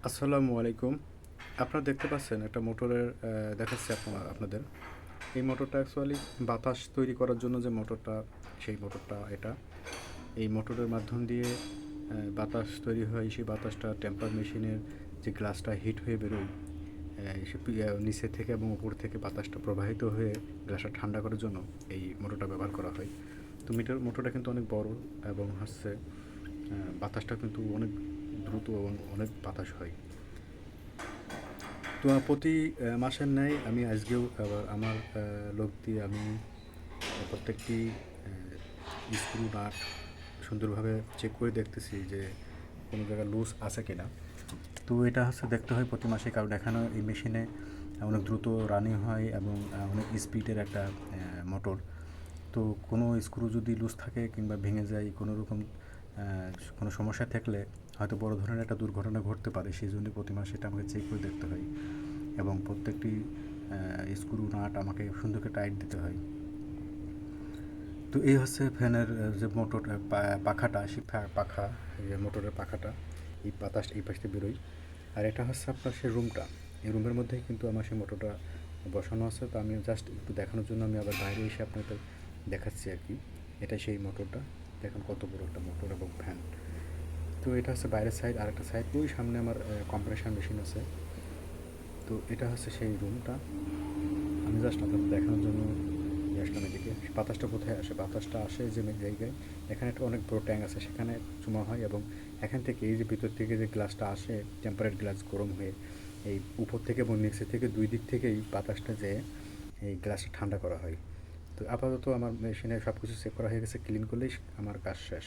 আসসালামু আলাইকুম। আপনারা দেখতে পাচ্ছেন একটা মোটরের দেখাচ্ছি আপনাদের। এই মোটরটা অ্যাকচুয়ালি বাতাস তৈরি করার জন্য যে মোটরটা, সেই মোটরটা এটা। এই মোটরের মাধ্যম দিয়ে বাতাস তৈরি হয়। সেই বাতাসটা টেম্পার মেশিনের যে গ্লাসটা হিট হয়ে বেরোয়, নিচে থেকে এবং উপর থেকে বাতাসটা প্রবাহিত হয়ে গ্লাসটা ঠান্ডা করার জন্য এই মোটরটা ব্যবহার করা হয়। তো মোটরটা কিন্তু অনেক বড় এবং হচ্ছে বাতাসটা কিন্তু অনেক দ্রুত এবং অনেক বাতাস হয়। তো প্রতি মাসের ন্যায় আমি আজকেও আবার আমার লোক দিয়ে আমি প্রত্যেকটি স্ক্রু নাট সুন্দরভাবে চেক করে দেখতেছি যে কোনো জায়গায় লুজ আছে কি না। তো এটা হচ্ছে দেখতে হয় প্রতি মাসে, কারণ এখানে এই মেশিনে অনেক দ্রুত রানিং হয় এবং অনেক স্পিডের একটা মোটর। তো কোনো স্ক্রু যদি লুজ থাকে কিংবা ভেঙে যায়, কোনো রকম কোনো সমস্যা থাকলে হয়তো বড় ধরনের একটা দুর্ঘটনা ঘটতে পারে। সেই জন্য প্রতি মাসে এটা আমাকে চেক করে দেখতে হয় এবং প্রত্যেকটি স্ক্রু নাট আমাকে সুন্দর করে টাইট দিতে হয়। তো এই হচ্ছে ফ্যানের যে মোটর পাখাটা, সেই পাখা, এই মোটরের পাখাটা, এই বাতাসটা এই পাশ থেকে বেরোয়। আর এটা হচ্ছে আপনার সেই রুমটা। এই রুমের মধ্যেই কিন্তু আমার সেই মোটরটা বসানো আছে। তো আমি জাস্ট একটু দেখানোর জন্য আমি আবার বাইরে এসে আপনাদের দেখাচ্ছি আর কি। এটা সেই মোটরটা, দেখুন কত বড় একটা মোটর এবং ফ্যান। তো এটা হচ্ছে বাইরের সাইড, আর একটা সাইড ওই সামনে আমার কম্প্রেসার মেশিন আছে। তো এটা হচ্ছে সেই রুমটা। আমি জাস্ট আপনাদের দেখানোর জন্য নিয়ে আসলাম এদিকে। বাতাসটা কোথায় আসে? বাতাসটা আসে যে জায়গায়, এখানে একটা অনেক বড় ট্যাঙ্ক আছে, সেখানে জমা হয় এবং এখান থেকে এই যে ভিতর থেকে যে গ্লাসটা আসে, টেম্পারেট গ্লাস গরম হয়ে এই উপর থেকে এবং নিচে থেকে দুই দিক থেকেই বাতাসটা যেয়ে এই গ্লাসটা ঠান্ডা করা হয়। তো আপাতত আমার মেশিনে সব কিছু চেক করা হয়ে গেছে, ক্লিন করলেই আমার কাজ শেষ।